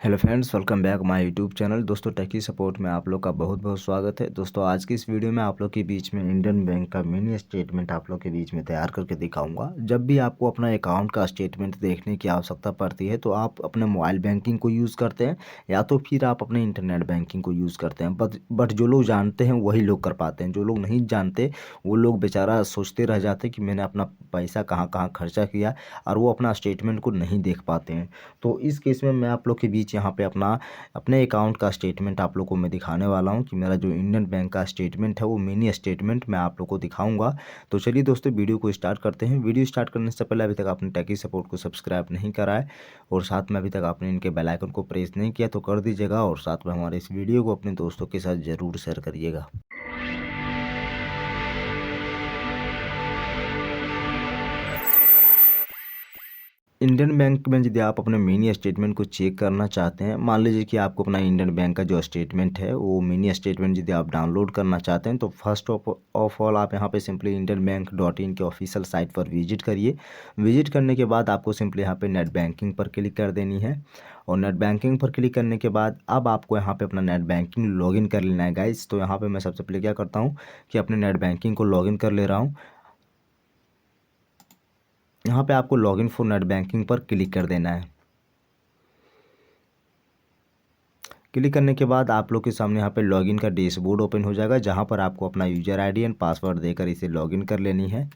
Hello friends, welcome back my YouTube channel. दोस्तों, टेकी support में आप लोग का बहुत बहुत स्वागत है। दोस्तों, आज की इस वीडियो में आप लोग के बीच में इंडियन बैंक का मिनी स्टेटमेंट आप लोग के बीच में तैयार करके दिखाऊंगा। जब भी आपको अपना अकाउंट का स्टेटमेंट देखने की आवश्यकता पड़ती है तो आप अपने मोबाइल बैंकिंग को यूज़ करते हैं या तो फिर आप अपने इंटरनेट बैंकिंग को यूज़ करते हैं। बट जो लोग जानते हैं वही लोग कर पाते हैं। जो लोग नहीं जानते वो लोग बेचारा सोचते रह जाते कि मैंने अपना पैसा कहाँ कहाँ खर्चा किया, और वो अपना स्टेटमेंट को नहीं देख पाते हैं। तो इस केस में मैं आप लोग के बीच यहाँ पे अपने अकाउंट का स्टेटमेंट आप लोग को मैं दिखाने वाला हूँ कि मेरा जो इंडियन बैंक का स्टेटमेंट है वो मिनी स्टेटमेंट मैं आप लोग को दिखाऊंगा। तो चलिए दोस्तों, वीडियो को स्टार्ट करते हैं। वीडियो स्टार्ट करने से पहले अभी तक आपने टेकी सपोर्ट को सब्सक्राइब नहीं करा है और साथ में अभी तक आपने इनके बेल आइकन को प्रेस नहीं किया तो कर दीजिएगा, और साथ में हमारे इस वीडियो को अपने दोस्तों के साथ ज़रूर शेयर करिएगा। इंडियन बैंक में यदि आप अपने मिनी स्टेटमेंट को चेक करना चाहते हैं, मान लीजिए कि आपको अपना इंडियन बैंक का जो स्टेटमेंट है वो मिनी स्टेटमेंट यदि आप डाउनलोड करना चाहते हैं तो फर्स्ट ऑफ ऑल आप यहाँ पे सिंपली indianbank.in के ऑफिशियल साइट पर विजिट करिए। विजिट करने के बाद आपको सिंपली यहाँ पे नेट बैंकिंग पर क्लिक कर देनी है, और नेट बैंकिंग पर क्लिक करने के बाद अब आपको यहाँ पे अपना नेट बैंकिंग लॉगिन कर लेना है गाइस। तो यहाँ पे मैं सबसे पहले क्या करता हूँ कि अपने नेट बैंकिंग को लॉगिन कर ले रहा हूँ। यहाँ पे आपको लॉगिन फॉर नेट बैंकिंग पर क्लिक कर देना है। क्लिक करने के बाद आप लोग के सामने यहाँ पे लॉगिन का डैशबोर्ड ओपन हो जाएगा, जहाँ पर आपको अपना यूज़र आईडी एंड पासवर्ड देकर इसे लॉगिन कर लेनी है।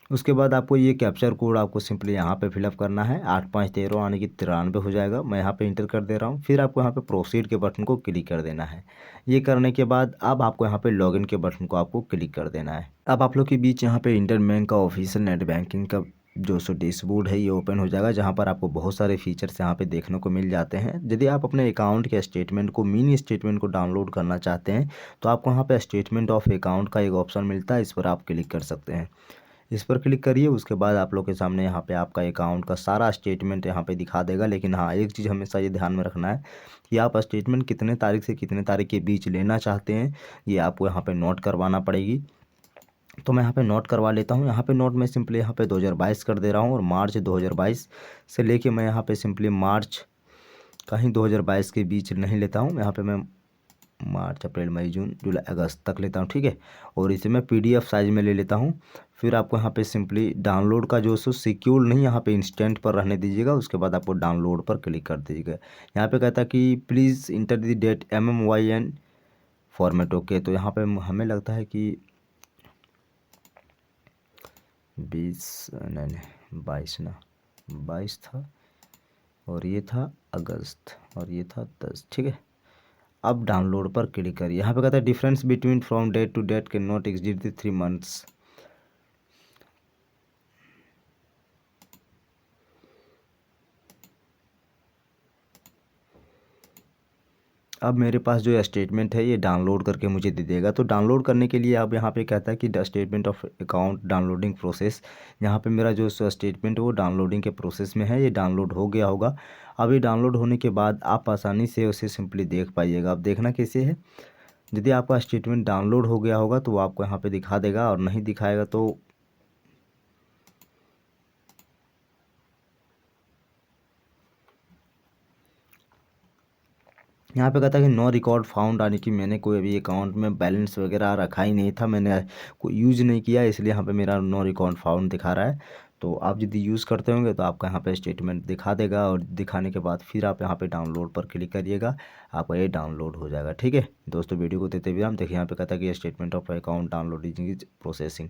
उसके बाद आपको ये कैप्चर कोड आपको सिंपली यहाँ पे फिलअप करना है। 8513 आने की 93 हो जाएगा। मैं यहाँ पे इंटर कर दे रहा हूँ। फिर आपको यहाँ पे प्रोसीड के बटन को क्लिक कर देना है। ये करने के बाद अब आपको यहाँ पे लॉगिन के बटन को आपको क्लिक कर देना है। अब आप लोग के बीच यहाँ पे इंडियन बैंक का ऑफिशियल नेट बैंकिंग का जो डैशबोर्ड है ये ओपन हो जाएगा, जहाँ पर आपको बहुत सारे फीचर्स यहाँ पे देखने को मिल जाते हैं। यदि आप अपने अकाउंट के स्टेटमेंट को मिनी स्टेटमेंट को डाउनलोड करना चाहते हैं तो आपको यहाँ पे स्टेटमेंट ऑफ अकाउंट का एक ऑप्शन मिलता है, इस पर आप क्लिक कर सकते हैं। इस पर क्लिक करिए। उसके बाद आप लोग के सामने यहाँ पे आपका अकाउंट का सारा स्टेटमेंट यहाँ पे दिखा देगा। लेकिन हाँ, एक चीज़ हमेशा ये ध्यान में रखना है कि आप स्टेटमेंट कितने तारीख से कितने तारीख के बीच लेना चाहते हैं, ये आपको यहाँ पे नोट करवाना पड़ेगी। तो मैं यहाँ पे नोट करवा लेता हूँ। यहाँ पे नोट में सिंपली यहाँ पे 2022 कर दे रहा हूँ, और मार्च 2022 से लेके मैं यहाँ पे सिंपली मार्च कहीं 2022 के बीच नहीं लेता हूँ। यहाँ पे मैं मार्च, अप्रैल, मई, जून, जुलाई, अगस्त तक लेता हूँ, ठीक है। और इसे मैं PDF साइज में ले लेता हूँ। फिर आपको यहाँ पे सिंपली डाउनलोड का जो सो सिक्योर नहीं, यहाँ पे इंस्टेंट पर रहने दीजिएगा। उसके बाद आपको डाउनलोड पर क्लिक कर दीजिएगा। यहाँ पे कहता है कि please enter the date MMYN format, okay. तो यहाँ पे हमें लगता है कि 20 नहीं 22 ना 22 था, और ये था अगस्त, और ये था 10, ठीक है। अब डाउनलोड पर क्लिक करिए। यहाँ पे कहता है difference between from date to date cannot exceed the 3 months. अब मेरे पास जो स्टेटमेंट है ये डाउनलोड करके मुझे दे देगा। तो डाउनलोड करने के लिए अब यहाँ पे कहता है कि the statement of account downloading process. यहाँ पे मेरा जो स्टेटमेंट है वो डाउनलोडिंग के प्रोसेस में है। ये डाउनलोड हो गया होगा। अब ये डाउनलोड होने के बाद आप आसानी से उसे सिंपली देख पाइएगा। अब देखना कैसे है, यदि आपका स्टेटमेंट डाउनलोड हो गया होगा तो वो आपको यहाँ पे दिखा देगा, और नहीं दिखाएगा तो यहाँ पे कहता है कि नो रिकॉर्ड फाउंड, यानी कि मैंने कोई अभी अकाउंट में बैलेंस वगैरह रखा ही नहीं था, मैंने कोई यूज़ नहीं किया, इसलिए यहाँ पे मेरा नो रिकॉर्ड फाउंड दिखा रहा है। तो आप यदि यूज़ करते होंगे तो आपका यहाँ पे स्टेटमेंट दिखा देगा, और दिखाने के बाद फिर आप यहाँ पे डाउनलोड पर क्लिक करिएगा, आपका ये डाउनलोड हो जाएगा, ठीक है। दोस्तों, वीडियो को देते हुए हम देखिए यहाँ पे कहता है कि statement of account downloading is processing.